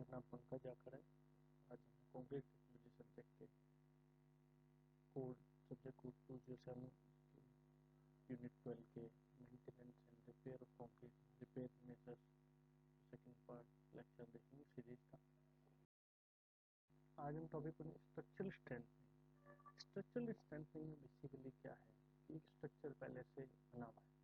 मेरा नाम पंकज आकर है। आज हम कंक्रीट टेक्नोलॉजी सब्जेक्ट के कोड सब्जेक्ट कोड टू जैसे हम यूनिट 12 के maintenance and repair of concrete repair measures second part lecture देखेंगे सीरीज का। आज हम टॉपिक पढ़ेंगे स्ट्रक्चरल स्ट्रेंथनिंग। स्ट्रक्चरल स्ट्रेंथनिंग में बेसिकली क्या है कि एक स्ट्रक्चर पहले से बना हुआ है,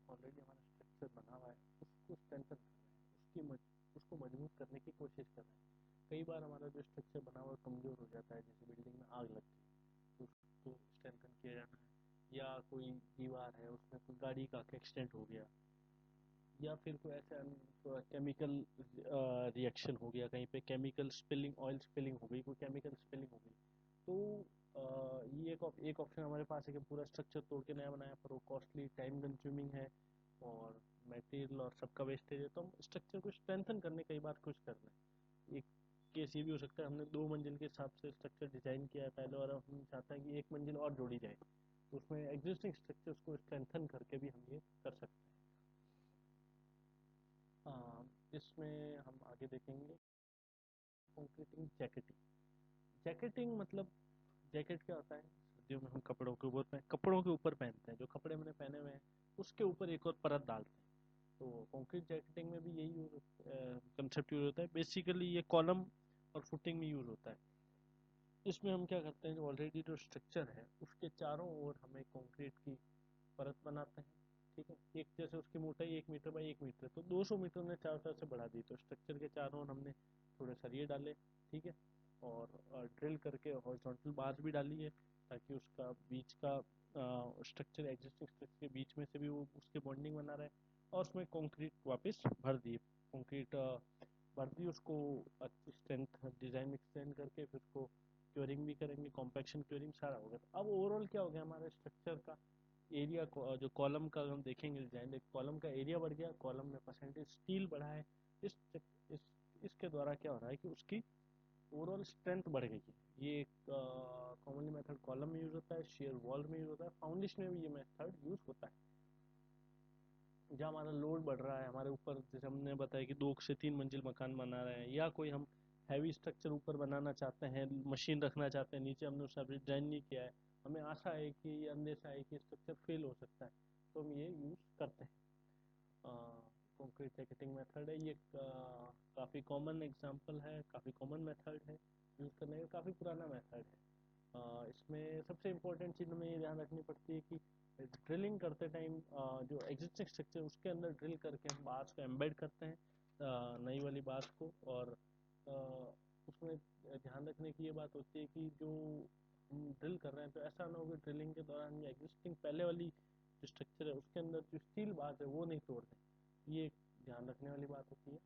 ऑलरेडी हमारा स्ट्रक्चर बना हुआ है, उसको स्ट्रेंथन कर रहे हैं, उसको मजबूत करने की कोशिश कर रहे हैं। कई बार हमारा जो स्ट्रक्चर बना हुआ कमजोर हो जाता है, जैसे बिल्डिंग में आग लग गई तो उसको स्ट्रेंथन किया जाना है, या कोई दीवार है उसमें कोई गाड़ी का एक्सीडेंट हो गया, या फिर कोई ऐसा केमिकल रिएक्शन हो गया, कहीं पे केमिकल स्पिलिंग ऑयल स्पिलिंग हो गई, कोई केमिकल स्पिलिंग हो गई, तो ये एक ऑप्शन हमारे पास है कि पूरा स्ट्रक्चर तोड़ के नया बनाया, पर वो कॉस्टली टाइम कंज्यूमिंग है और मटेरियल और सबका वेस्टेज है। तो हम स्ट्रक्चर को स्ट्रेंथन करने कई बार कुछ कर रहे हैं। एक केस ये भी हो सकता है, हमने 2 मंजिल के हिसाब से स्ट्रक्चर डिजाइन किया है पहले और हम चाहते हैं कि 1 मंजिल और जोड़ी जाए, तो उसमें एग्जिस्टिंग स्ट्रक्चर्स को स्ट्रेंथन करके भी हम ये कर सकते हैं। इसमें हम आगे देखेंगे कंक्रीटिंग जैकेटिंग। जैकेटिंग मतलब जैकेट क्या होता है, सर्दियों में हम कपड़ों के ऊपर पहनते हैं, जो कपड़े हमने पहने हुए हैं उसके ऊपर एक और परत डालते हैं। तो कंक्रीट जैकेटिंग में भी यही कंसेप्ट यूज होता है। बेसिकली ये कॉलम और फुटिंग में यूज होता है। इसमें हम क्या करते हैं, जो ऑलरेडी जो स्ट्रक्चर है उसके चारों ओर हमें कंक्रीट की परत बनाते हैं। ठीक है, एक जैसे उसकी मोटाई 1 मीटर बाई 1 मीटर, तो 200 मीटर ने चारों तरफ से बढ़ा दी, तो स्ट्रक्चर के चारों ओर हमने थोड़े सरिये डाले। ठीक है, और ड्रिल करके हॉरिजॉन्टल बार्स भी डाली है, ताकि उसका बीच का स्ट्रक्चर एग्जिस्टिंग स्ट्रक्चर के बीच में से भी वो उसके बॉन्डिंग बना रहे। और उसमें कंक्रीट वापस भर दिए, कंक्रीट भर दी, उसको अच्छी स्ट्रेंथ डिजाइन एक्सटेंड करके फिर उसको क्योरिंग भी करेंगे, कॉम्पैक्शन क्योरिंग सारा होगा। तो अब ओवरऑल क्या हो गया, हमारे स्ट्रक्चर का एरिया जो कॉलम का हम देखेंगे डिजाइन, एक कॉलम का एरिया बढ़ गया, कॉलम में परसेंटेज स्टील बढ़ा है। इस इस इसके द्वारा क्या हो रहा है कि उसकी ओवरऑल स्ट्रेंथ बढ़ गई है। ये एक कॉमनली मेथड कॉलम में यूज होता है, शेयर वॉल में यूज होता है, फाउंडेशन में भी ये मेथड यूज होता है। जहाँ हमारा लोड बढ़ रहा है हमारे ऊपर, जैसे हमने बताया कि 2 से 3 मंजिल मकान बना रहे हैं, या कोई हम हैवी स्ट्रक्चर ऊपर बनाना चाहते हैं, मशीन रखना चाहते हैं, नीचे हमने उसका डिजाइन नहीं किया है, हमें आशा है कि ये अंदेशा है कि स्ट्रक्चर फेल हो सकता है, तो हम ये यूज करते हैं। कंक्रीट जैकेटिंग मेथड है ये, काफ़ी कॉमन एग्जांपल है, काफ़ी कॉमन मेथड है यूज करने का, काफ़ी पुराना मेथड है। इसमें सबसे इम्पोर्टेंट चीज़ हमें ये ध्यान रखनी पड़ती है कि ड्रिलिंग करते टाइम जो एग्जिस्टिंग स्ट्रक्चर उसके अंदर ड्रिल करके हम बार्स को एम्बेड करते हैं, नई वाली बार्स को। और अ, उसमें ध्यान रखने की ये बात होती है कि जो हम ड्रिल कर रहे हैं, तो ऐसा ना हो कि ड्रिलिंग के दौरान ये एग्जिस्टिंग पहले वाली जो स्ट्रक्चर है उसके अंदर जो स्टील बार्स है वो नहीं तोड़ दें, ये ध्यान रखने वाली बात होती है।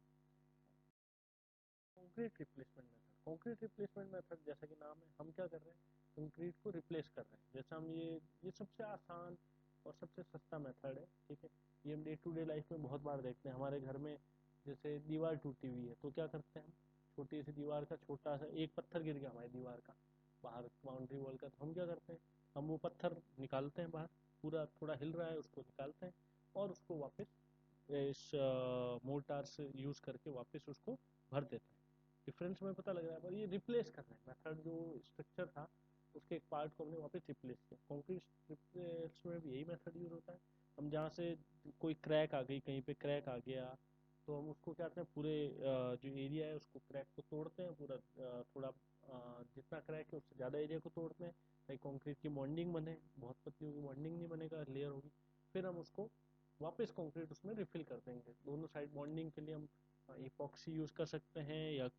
Concrete replacement method, concrete replacement method जैसा कि नाम है, हम क्या कर रहे हैं, कंक्रीट को रिप्लेस कर रहे हैं। जैसे हम ये सबसे आसान और सबसे सस्ता मेथड है। ठीक है, ये हम डे टू डे लाइफ में बहुत बार देखते हैं हमारे घर में। जैसे दीवार टूटी हुई है तो क्या करते हैं हम, छोटी सी दीवार का छोटा सा एक पत्थर गिर गया हमारी दीवार का बाहर बाउंड्री वॉल का, तो हम क्या करते हैं, हम वो पत्थर निकालते हैं बाहर, पूरा थोड़ा हिल रहा है उसको निकालते हैं और उसको वापस इस मोर्टार से यूज करके वापस उसको भर देते हैं। डिफरेंस में पता लग रहा है, पर ये रिप्लेस कर रहे हैं मेथड, जो स्ट्रक्चर था उसके एक पार्ट को हमने वापस रिप्लेस किया। कंक्रीट रिप्लेस में भी यही मेथड यूज होता है। हम जहाँ से कोई क्रैक आ गई, कहीं पे क्रैक आ गया, तो हम उसको क्या करते हैं, पूरे जो एरिया है उसको क्रैक को तोड़ते हैं, पूरा थोड़ा जितना क्रैक है उससे ज़्यादा एरिया को तोड़ते हैं, ताकि कंक्रीट की बॉन्डिंग बने। बहुत पतली होगी बॉन्डिंग नहीं बनेगा, लेयर होगी। फिर हम उसको वापस कंक्रीट उसमें रिफिल कर देंगे। दोनों साइड बॉन्डिंग के लिए हम इपॉक्सी यूज कर सकते हैं, या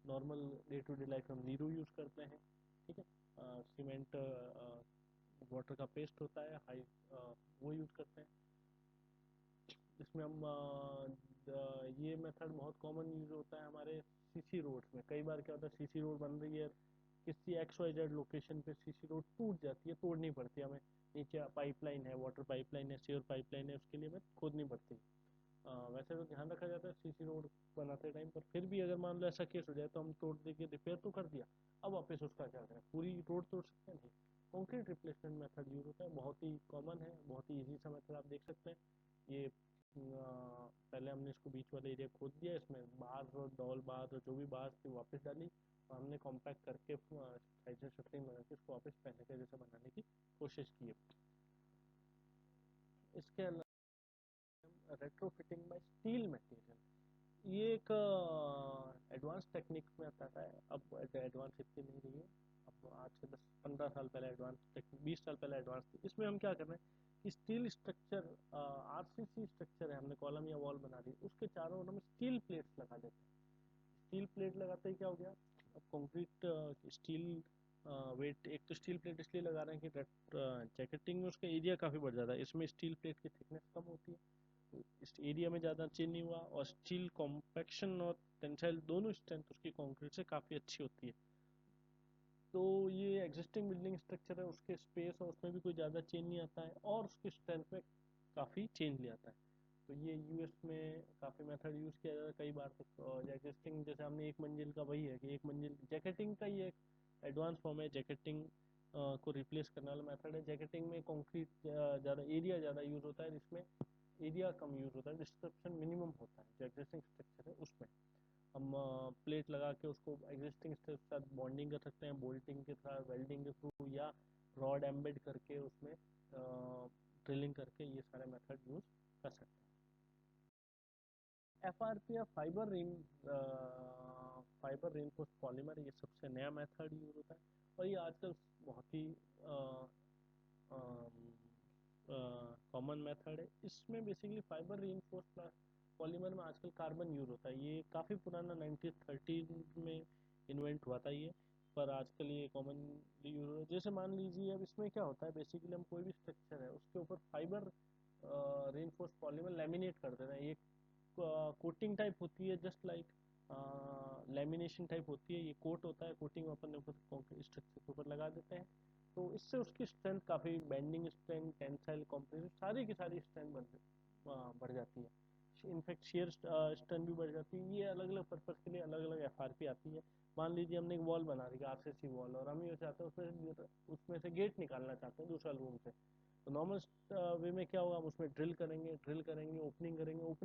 normal day to day life हम नीरू यूज करते हैं। ठीक है, सीमेंट वाटर का पेस्ट होता है हाई, वो यूज करते हैं। इसमें हम ये मेथड बहुत कॉमन यूज होता है हमारे सीसी रोड्स में। कई बार क्या होता है, सीसी रोड बन रही है, किसी एक्स वाई जेड लोकेशन पे सीसी रोड टूट जाती है, तोड़नी पड़ती है हमें, नीचे पाइपलाइन है, वाटर पाइपलाइन है, सीवर पाइपलाइन है, उसके लिए हमें खोदनी पड़ती है। वैसे तो ध्यान रखा जाता है सीसी रोड बनाते टाइम, पर फिर भी अगर मान लो ऐसा केस हो जाए तो हम तोड़ दे के रिपेयर तो कर दिया, अब वापस उसका क्या करें, पूरी रोड तोड़ सकते हैं नहीं। कंक्रीट रिप्लेसमेंट मेथड यूज होता है, बहुत ही कॉमन है, बहुत ही इजी सा मेथड, आप देख सकते हैं। ये पहले हमने इसको बीच वाले एरिया खोद दिया, इसमें बार और डॉल बार और जो भी बार थी वापस डाली और हमने कॉम्पैक्ट करके साइड से शटरिंग बना के उसको वापस पहले के जैसा बनाने की कोशिश की है। इसके अलावा retro fitting by steel material, ये एक एडवांस टेक्निक में आता है। अब एडवांस इतनी नहीं रही है, अब आज से 10-15 साल पहले एडवांस टेक्निक, 20 साल पहले एडवांस थी। इसमें हम क्या कर रहे हैं कि स्टील स्ट्रक्चर, आरसीसी स्ट्रक्चर है, हमने कॉलम या वॉल बना दी, उसके चारों ओर हम स्टील प्लेट्स लगा देते हैं। स्टील प्लेट लगाते ही क्या हो गया, अब कंक्रीट स्टील वेट, एक तो स्टील प्लेट इसलिए लगा रहे हैं कि जैकेटिंग में उसका एरिया काफ़ी बढ़ जाता है, इसमें स्टील प्लेट की थिकनेस कम होती है, तो इस एरिया में ज़्यादा चेंज नहीं हुआ, और स्टील कॉम्पैक्शन और टेंसाइल दोनों स्ट्रेंथ उसकी कंक्रीट से काफ़ी अच्छी होती है। तो ये एग्जिस्टिंग बिल्डिंग स्ट्रक्चर है, उसके स्पेस और उसमें भी कोई ज़्यादा चेंज नहीं आता है, और उसकी स्ट्रेंथ में काफ़ी चेंज ले आता है। तो ये यूएस में काफ़ी मेथड यूज़ किया जाता है कई बार तक। और एग्जिस्टिंग जैसे हमने एक मंजिल का, वही है कि एक मंजिल जैकेटिंग का ही एक एडवांस फॉर्म है, जैकेटिंग को रिप्लेस करने वाला मेथड है। जैकेटिंग में कंक्रीट ज़्यादा, एरिया ज़्यादा यूज़ होता है, इसमें एरिया कम यूज़ होता है, डिस्क्रिप्शन मिनिमम होता है जो एग्जिस्टिंग स्ट्रक्चर है उसमें। हम प्लेट लगा के उसको एग्जिस्टिंग स्ट्रक्चर के साथ बॉन्डिंग कर सकते हैं, बोल्टिंग के साथ, वेल्डिंग के थ्रू, या रॉड एम्बेड करके उसमें ड्रिलिंग करके, ये सारे मेथड यूज़ कर सकते हैं। एफआरपी या फाइबर रेनफोर्स पॉलीमर, ये सबसे नया मेथड यूज होता है, और ये आजकल बहुत ही कॉमन मेथड है। इसमें बेसिकली फाइबर रेनफोर्स पॉलीमर में आजकल कार्बन यूज होता है, ये काफ़ी पुराना 1913 में इन्वेंट हुआ था ये, पर आजकल ये कॉमनली यूज होता है। जैसे मान लीजिए अब इसमें क्या होता है, बेसिकली हम कोई भी स्ट्रक्चर है उसके ऊपर फाइबर रेनफोर्स पॉलीमर लेमिनेट कर देते हैं। ये कोटिंग टाइप होती है, जस्ट लाइक लेमिनेशन टाइप होती है, ये कोट होता है, कोटिंग अपन ऊपर स्ट्रक्चर के ऊपर लगा देते हैं। तो इससे उसकी स्ट्रेंथ काफ़ी, बेंडिंग स्ट्रेंथ, टेंसाइल कॉम्प्रेसिव, सारी की सारी स्ट्रेंथ बढ़ जाती है। इनफैक्ट शेयर स्ट्रेंथ भी बढ़ जाती है। ये अलग अलग पर्पज़ के लिए अलग अलग एफआरपी आती है। मान लीजिए हमने एक वॉल बना दी, आरसीसी वॉल, और हम ये चाहते हैं उसमें से गेट निकालना चाहते हैं दूसरा रूम से। तो नॉर्मल वे में क्या होगा, हम उसमें ड्रिल करेंगे, ओपनिंग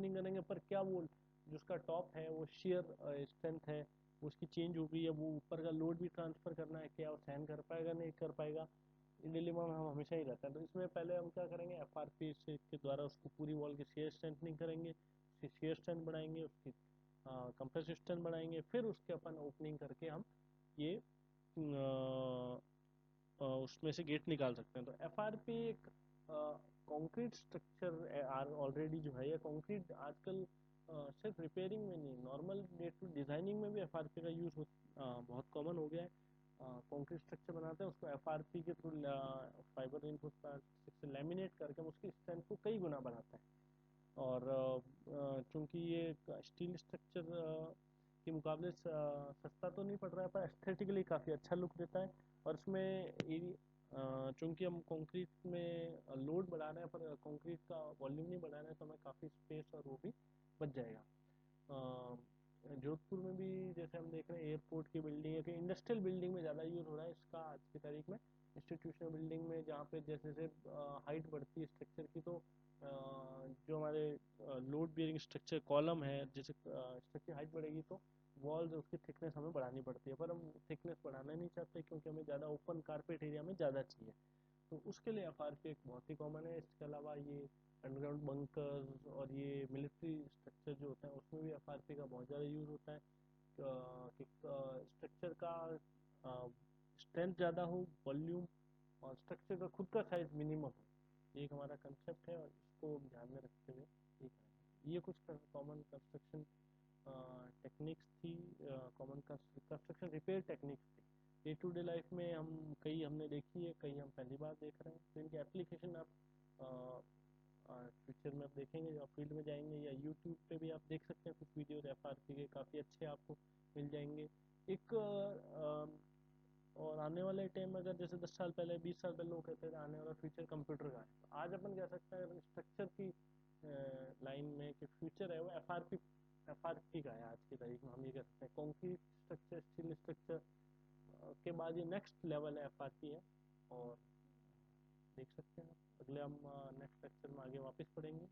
करेंगे, पर क्या वो जो उसका टॉप है वो शेयर स्ट्रेंथ है, वो उसकी चेंज हो गई है, वो ऊपर का लोड भी ट्रांसफर करना है, क्या वो सहन कर पाएगा नहीं कर पाएगा, ये डिलेमा में हम हमेशा ही रहता है। तो इसमें पहले हम क्या करेंगे, एफआरपी से के द्वारा उसको पूरी वॉल की शेयर स्ट्रेंथनिंग करेंगे, उसकी शेयर स्ट्रेंथ बढ़ाएंगे, उसकी कंप्रेसिव स्ट्रेंथ बढ़ाएंगे, फिर उसके अपन ओपनिंग करके हम ये उसमें से गेट निकाल सकते हैं। तो एफआरपी एक कंक्रीट स्ट्रक्चर ऑलरेडी जो है, या कंक्रीट आजकल सिर्फ रिपेयरिंग में नहीं, नॉर्मल डे टू डिजाइनिंग में भी एफआरपी का यूज बहुत कॉमन हो गया है। कंक्रीट स्ट्रक्चर बनाते हैं, उसको एफआरपी के थ्रू फाइबर रेनफोर्स प्लास्टिक से लेमिनेट करके हम उसकी स्ट्रेंथ को कई गुना बढ़ाते हैं। और चूंकि ये स्टील स्ट्रक्चर के मुकाबले सस्ता तो नहीं पड़ रहा है, पर एस्थेटिकली काफ़ी अच्छा लुक देता है। और इसमें चूंकि हम कंक्रीट में लोड बढ़ा रहे हैं, पर कंक्रीट का वॉल्यूम नहीं बढ़ा रहे हैं, तो हमें काफ़ी स्पेस और वो भी बच जाएगा। जोधपुर में भी जैसे हम देख रहे हैं, एयरपोर्ट की बिल्डिंग है कि इंडस्ट्रियल बिल्डिंग में ज़्यादा यूज़ हो रहा है इसका आज की तारीख में। इंस्टीट्यूशनल बिल्डिंग में जहाँ पे जैसे जैसे हाइट बढ़ती है स्ट्रक्चर की, तो जो हमारे लोड बियरिंग स्ट्रक्चर कॉलम है, जैसे स्ट्रक्चर हाइट बढ़ेगी तो वॉल्स उसकी थिकनेस हमें बढ़ानी पड़ती है, पर हम थिकनेस बढ़ाना नहीं चाहते क्योंकि हमें ज़्यादा ओपन कारपेट एरिया में ज़्यादा चाहिए। तो उसके लिए एफआरपी एक बहुत ही कॉमन है। इसके अलावा ये अंडरग्राउंड बंकर्स और ये मिलिट्री स्ट्रक्चर जो होता है उसमें भी एफआरपी का बहुत ज़्यादा यूज़ होता है कि स्ट्रक्चर का स्ट्रेंथ ज़्यादा हो, वॉल्यूम और स्ट्रक्चर का खुद का साइज मिनिमम हो, ये एक हमारा कंसेप्ट है, और इसको ध्यान में रखते हुए ये करेंगे। ये कुछ कॉमन कंस्ट्रक्शन टेक्निक्स थी, कॉमन कंस्ट्रक्शन रिपेयर टेक्निक्स थी। डे टू डे लाइफ में हम कई हमने देखी है, कई हम पहली बार देख रहे हैं, तो इनकी एप्लीकेशन आप फ्यूचर में आप देखेंगे, जब आप फील्ड में जाएंगे, या यूट्यूब पे भी आप देख सकते हैं कुछ वीडियोज एफआरपी के, काफ़ी अच्छे आपको मिल जाएंगे। एक और आने वाले टाइम में, अगर जैसे 10 साल पहले, 20 साल पहले लोग कहते थे आने वाला फ्यूचर कंप्यूटर का है, तो आज अपन कह सकते हैं स्ट्रक्चर की लाइन में कि फ्यूचर है वो एफआरपी का है। आज की तारीख में हम ये कह सकते हैं कंक्रीट स्ट्रक्चर, स्टील स्ट्रक्चर के बाद ये नेक्स्ट लेवल है एफआरपी है। और देख सकते हैं अगले हम नेक्स्ट लेक्चर में आगे वापस पढ़ेंगे।